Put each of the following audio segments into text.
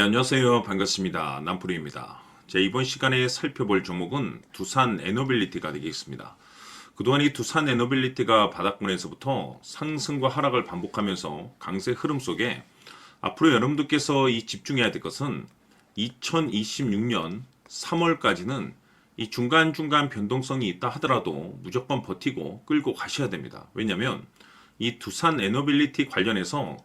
안녕하세요. 반갑습니다. 남프리입니다. 이번 시간에 살펴볼 종목은 두산 에너빌리티가 되겠습니다. 그동안 이 두산 에너빌리티가 바닥권에서부터 상승과 하락을 반복하면서 강세 흐름 속에 앞으로 여러분들께서 이 집중해야 될 것은 2026년 3월까지는 이 중간중간 변동성이 있다 하더라도 무조건 버티고 끌고 가셔야 됩니다. 왜냐하면 이 두산 에너빌리티 관련해서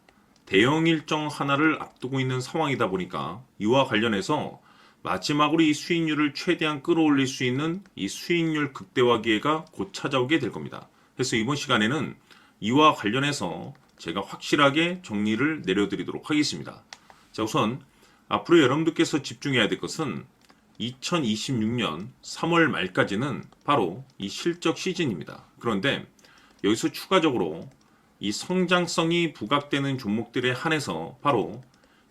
대형 일정 하나를 앞두고 있는 상황이다 보니까 이와 관련해서 마지막으로 이 수익률을 최대한 끌어올릴 수 있는 이 수익률 극대화 기회가 곧 찾아오게 될 겁니다. 그래서 이번 시간에는 이와 관련해서 제가 확실하게 정리를 내려드리도록 하겠습니다. 자, 우선 앞으로 여러분들께서 집중해야 될 것은 2026년 3월 말까지는 바로 이 실적 시즌입니다. 그런데 여기서 추가적으로 이 성장성이 부각되는 종목들에 한해서 바로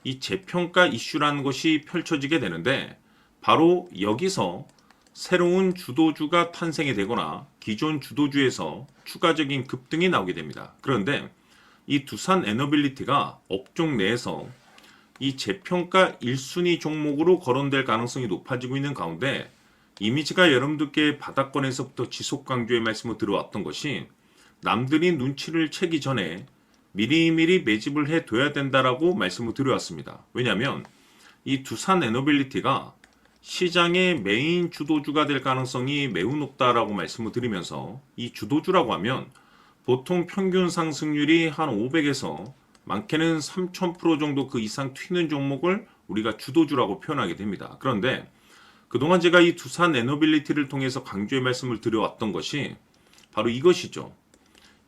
이 재평가 이슈라는 것이 펼쳐지게 되는데, 바로 여기서 새로운 주도주가 탄생이 되거나 기존 주도주에서 추가적인 급등이 나오게 됩니다. 그런데 이 두산 에너빌리티가 업종 내에서 이 재평가 1순위 종목으로 거론될 가능성이 높아지고 있는 가운데, 이미지가 여러분들께 바닥권에서부터 지속 강조의 말씀을 들어왔던 것이 남들이 눈치를 채기 전에 미리미리 매집을 해둬야 된다라고 말씀을 드려왔습니다. 왜냐하면 이 두산 에너빌리티가 시장의 메인 주도주가 될 가능성이 매우 높다라고 말씀을 드리면서, 이 주도주라고 하면 보통 평균 상승률이 한 500에서 많게는 3000% 정도 그 이상 튀는 종목을 우리가 주도주라고 표현하게 됩니다. 그런데 그동안 제가 이 두산 에너빌리티를 통해서 강조의 말씀을 드려왔던 것이 바로 이것이죠.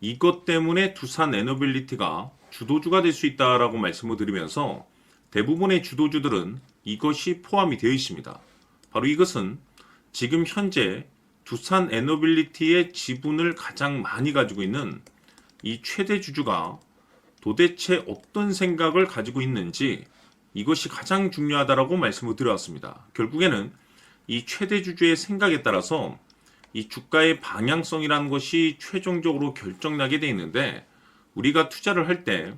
이것 때문에 두산 에너빌리티가 주도주가 될 수 있다라고 말씀을 드리면서 대부분의 주도주들은 이것이 포함이 되어 있습니다. 바로 이것은 지금 현재 두산 에너빌리티의 지분을 가장 많이 가지고 있는 이 최대 주주가 도대체 어떤 생각을 가지고 있는지, 이것이 가장 중요하다라고 말씀을 드려왔습니다. 결국에는 이 최대 주주의 생각에 따라서 이 주가의 방향성이라는 것이 최종적으로 결정나게 되어 있는데, 우리가 투자를 할 때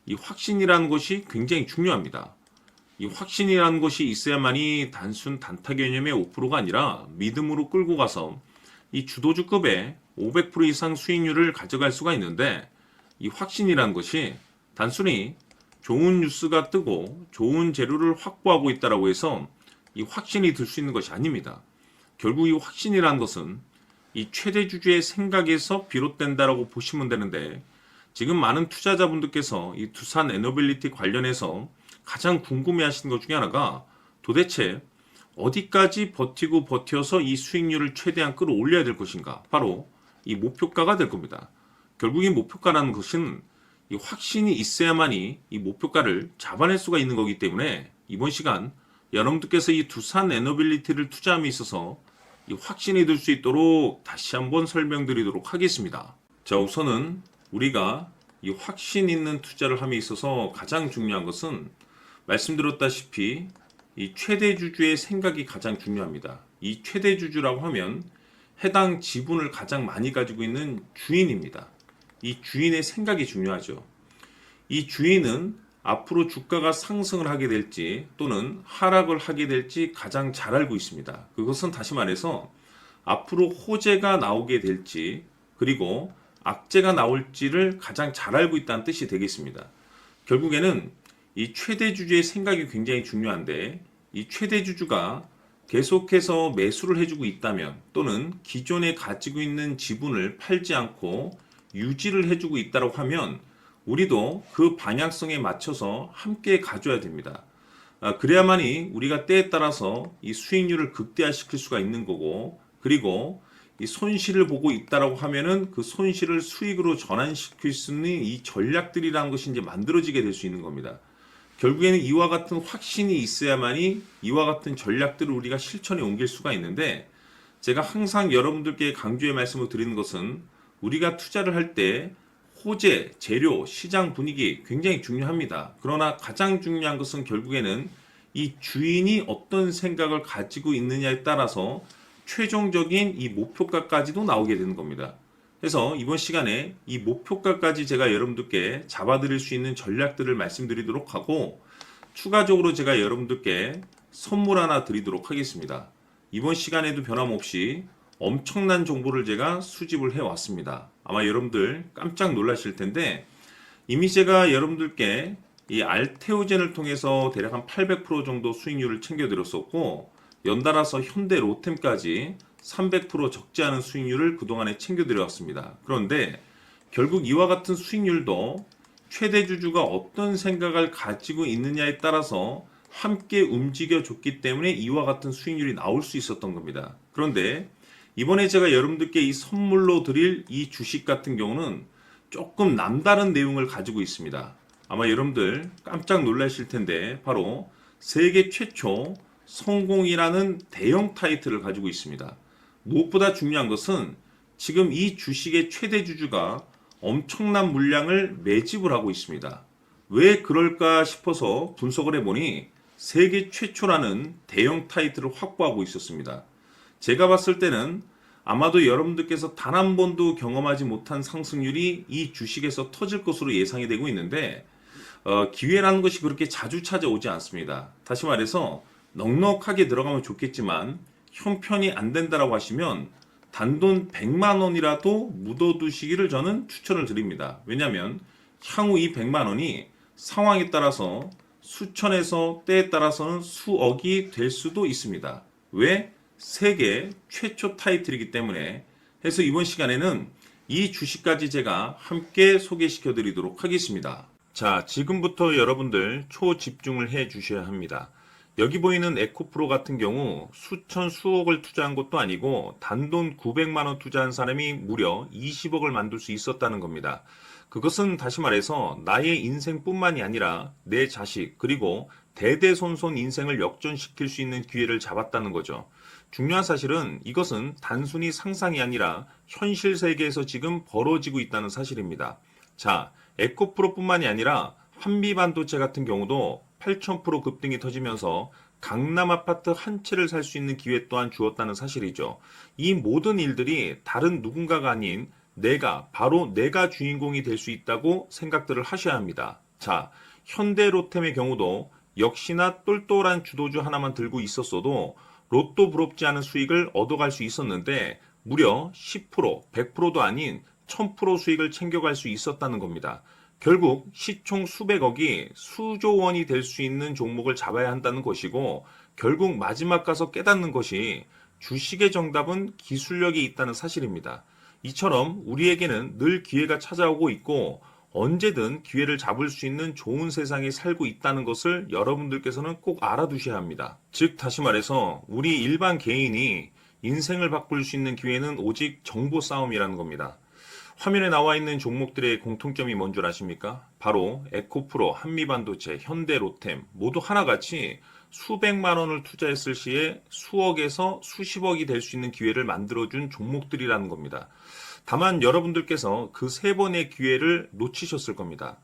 이 확신이라는 것이 굉장히 중요합니다. 이 확신이라는 것이 있어야만이 단순 단타 개념의 5%가 아니라 믿음으로 끌고 가서 이 주도주급의 500% 이상 수익률을 가져갈 수가 있는데, 이 확신이라는 것이 단순히 좋은 뉴스가 뜨고 좋은 재료를 확보하고 있다라고 해서 이 확신이 들 수 있는 것이 아닙니다. 결국 이 확신이라는 것은 이 최대 주주의 생각에서 비롯된다라고 보시면 되는데, 지금 많은 투자자분들께서 이 두산 에너빌리티 관련해서 가장 궁금해하시는 것 중에 하나가 도대체 어디까지 버티고 버텨서 이 수익률을 최대한 끌어올려야 될 것인가, 바로 이 목표가가 될 겁니다. 결국 이 목표가라는 것은 이 확신이 있어야만이 이 목표가를 잡아낼 수가 있는 거기 때문에 이번 시간 여러분들께서 이 두산 에너빌리티를 투자함에 있어서 이 확신이 들 수 있도록 다시 한번 설명드리도록 하겠습니다. 자, 우선은 우리가 이 확신 있는 투자를 함에 있어서 가장 중요한 것은 말씀드렸다시피 이 최대 주주의 생각이 가장 중요합니다. 이 최대 주주라고 하면 해당 지분을 가장 많이 가지고 있는 주인입니다. 이 주인의 생각이 중요하죠. 이 주인은 앞으로 주가가 상승을 하게 될지 또는 하락을 하게 될지 가장 잘 알고 있습니다. 그것은 다시 말해서 앞으로 호재가 나오게 될지 그리고 악재가 나올지를 가장 잘 알고 있다는 뜻이 되겠습니다. 결국에는 이 최대 주주의 생각이 굉장히 중요한데, 이 최대 주주가 계속해서 매수를 해주고 있다면 또는 기존에 가지고 있는 지분을 팔지 않고 유지를 해주고 있다고 하면 우리도 그 방향성에 맞춰서 함께 가져야 됩니다. 그래야만이 우리가 때에 따라서 이 수익률을 극대화시킬 수가 있는 거고, 그리고 이 손실을 보고 있다라고 하면은 그 손실을 수익으로 전환시킬 수 있는 이 전략들이라는 것이 이제 만들어지게 될 수 있는 겁니다. 결국에는 이와 같은 확신이 있어야만이 이와 같은 전략들을 우리가 실천에 옮길 수가 있는데, 제가 항상 여러분들께 강조의 말씀을 드리는 것은 우리가 투자를 할 때 호재, 재료, 시장 분위기 굉장히 중요합니다. 그러나 가장 중요한 것은 결국에는 이 주인이 어떤 생각을 가지고 있느냐에 따라서 최종적인 이 목표가까지도 나오게 되는 겁니다. 그래서 이번 시간에 이 목표가까지 제가 여러분들께 잡아드릴 수 있는 전략들을 말씀드리도록 하고, 추가적으로 제가 여러분들께 선물 하나 드리도록 하겠습니다. 이번 시간에도 변함없이 엄청난 정보를 제가 수집을 해왔습니다. 아마 여러분들 깜짝 놀라실 텐데 이미 제가 여러분들께 이 알테오젠을 통해서 대략 한 800% 정도 수익률을 챙겨드렸었고 연달아서 현대 로템까지 300% 적지 않은 수익률을 그동안에 챙겨드려왔습니다. 그런데 결국 이와 같은 수익률도 최대 주주가 어떤 생각을 가지고 있느냐에 따라서 함께 움직여줬기 때문에 이와 같은 수익률이 나올 수 있었던 겁니다. 그런데 이번에 제가 여러분들께 이 선물로 드릴 이 주식 같은 경우는 조금 남다른 내용을 가지고 있습니다. 아마 여러분들 깜짝 놀라실 텐데 바로 세계 최초 성공이라는 대형 타이틀을 가지고 있습니다. 무엇보다 중요한 것은 지금 이 주식의 최대 주주가 엄청난 물량을 매집을 하고 있습니다. 왜 그럴까 싶어서 분석을 해보니 세계 최초라는 대형 타이틀을 확보하고 있었습니다. 제가 봤을 때는 아마도 여러분들께서 단 한 번도 경험하지 못한 상승률이 이 주식에서 터질 것으로 예상이 되고 있는데 기회라는 것이 그렇게 자주 찾아오지 않습니다. 다시 말해서 넉넉하게 들어가면 좋겠지만 형편이 안 된다라고 하시면 단돈 100만 원이라도 묻어두시기를 저는 추천을 드립니다. 왜냐하면 향후 이 100만 원이 상황에 따라서 수천에서 때에 따라서는 수억이 될 수도 있습니다. 왜? 세계 최초 타이틀이기 때문에. 해서 이번 시간에는 이 주식까지 제가 함께 소개시켜 드리도록 하겠습니다. 자, 지금부터 여러분들 초집중을 해 주셔야 합니다. 여기 보이는 에코프로 같은 경우 수천 수억을 투자한 것도 아니고 단돈 900만 원 투자한 사람이 무려 20억을 만들 수 있었다는 겁니다. 그것은 다시 말해서 나의 인생뿐만이 아니라 내 자식 그리고 대대손손 인생을 역전시킬 수 있는 기회를 잡았다는 거죠. 중요한 사실은 이것은 단순히 상상이 아니라 현실 세계에서 지금 벌어지고 있다는 사실입니다. 자, 에코프로뿐만이 아니라 한미반도체 같은 경우도 8,000% 급등이 터지면서 강남 아파트 한 채를 살 수 있는 기회 또한 주었다는 사실이죠. 이 모든 일들이 다른 누군가가 아닌 바로 내가 주인공이 될 수 있다고 생각들을 하셔야 합니다. 자, 현대로템의 경우도 역시나 똘똘한 주도주 하나만 들고 있었어도 로또 부럽지 않은 수익을 얻어갈 수 있었는데 무려 10%, 100%도 아닌 1000% 수익을 챙겨갈 수 있었다는 겁니다. 결국 시총 수백억이 수조 원이 될 수 있는 종목을 잡아야 한다는 것이고 결국 마지막 가서 깨닫는 것이 주식의 정답은 기술력이 있다는 사실입니다. 이처럼 우리에게는 늘 기회가 찾아오고 있고 언제든 기회를 잡을 수 있는 좋은 세상에 살고 있다는 것을 여러분들께서는 꼭 알아두셔야 합니다. 즉 다시 말해서 우리 일반 개인이 인생을 바꿀 수 있는 기회는 오직 정보 싸움이라는 겁니다. 화면에 나와 있는 종목들의 공통점이 뭔 줄 아십니까? 바로 에코프로, 한미반도체, 현대로템 모두 하나같이 수백만 원을 투자했을 시에 수억에서 수십억이 될 수 있는 기회를 만들어준 종목들이라는 겁니다. 다만 여러분들께서 그 세 번의 기회를 놓치셨을 겁니다.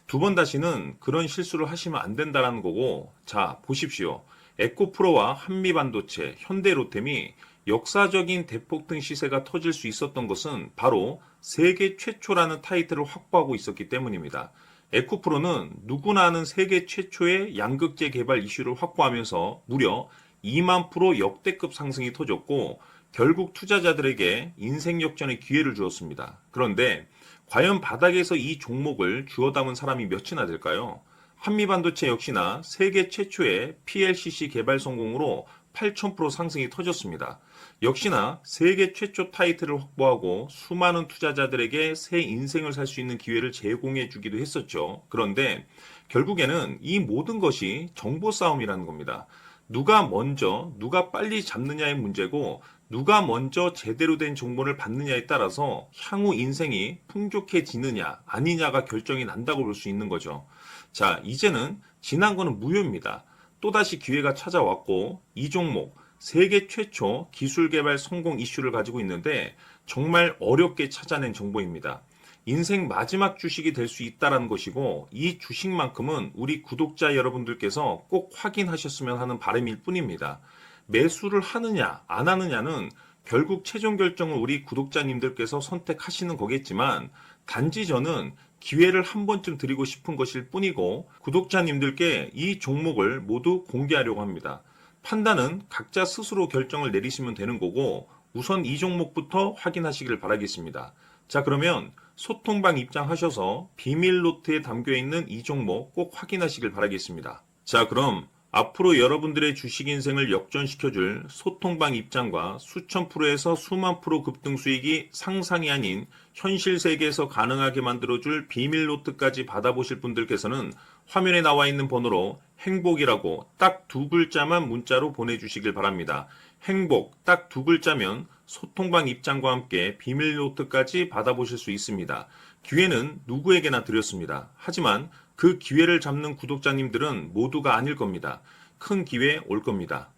두 번 다시는 그런 실수를 하시면 안 된다는 거고, 자 보십시오. 에코프로와 한미반도체, 현대로템이 역사적인 대폭등 시세가 터질 수 있었던 것은 바로 세계 최초라는 타이틀을 확보하고 있었기 때문입니다. 에코프로는 누구나 아는 세계 최초의 양극재 개발 이슈를 확보하면서 무려 2만 프로 역대급 상승이 터졌고 결국 투자자들에게 인생 역전의 기회를 주었습니다. 그런데 과연 바닥에서 이 종목을 주워 담은 사람이 몇이나 될까요? 한미반도체 역시나 세계 최초의 PLCC 개발 성공으로 8,000% 상승이 터졌습니다. 역시나 세계 최초 타이틀을 확보하고 수많은 투자자들에게 새 인생을 살 수 있는 기회를 제공해 주기도 했었죠. 그런데 결국에는 이 모든 것이 정보 싸움이라는 겁니다. 누가 먼저, 누가 빨리 잡느냐의 문제고 누가 먼저 제대로 된 정보를 받느냐에 따라서 향후 인생이 풍족해지느냐 아니냐가 결정이 난다고 볼 수 있는 거죠. 자, 이제는 지난 거는 무효입니다. 또다시 기회가 찾아왔고 이 종목 세계 최초 기술 개발 성공 이슈를 가지고 있는데 정말 어렵게 찾아낸 정보입니다. 인생 마지막 주식이 될 수 있다는 것이고 이 주식만큼은 우리 구독자 여러분들께서 꼭 확인하셨으면 하는 바람일 뿐입니다. 매수를 하느냐 안 하느냐는 결국 최종 결정을 우리 구독자님들께서 선택하시는 거겠지만 단지 저는 기회를 한 번쯤 드리고 싶은 것일 뿐이고 구독자님들께 이 종목을 모두 공개하려고 합니다. 판단은 각자 스스로 결정을 내리시면 되는 거고 우선 이 종목부터 확인하시길 바라겠습니다. 자, 그러면 소통방 입장하셔서 비밀 노트에 담겨 있는 이 종목 꼭 확인하시길 바라겠습니다. 자, 그럼 앞으로 여러분들의 주식 인생을 역전시켜줄 소통방 입장과 수천 프로에서 수만 프로 급등 수익이 상상이 아닌 현실 세계에서 가능하게 만들어줄 비밀 노트까지 받아보실 분들께서는 화면에 나와 있는 번호로 행복이라고 딱 두 글자만 문자로 보내주시길 바랍니다. 행복 딱 두 글자면 소통방 입장과 함께 비밀 노트까지 받아보실 수 있습니다. 기회는 누구에게나 드렸습니다. 하지만 그 기회를 잡는 구독자님들은 모두가 아닐 겁니다. 큰 기회 올 겁니다.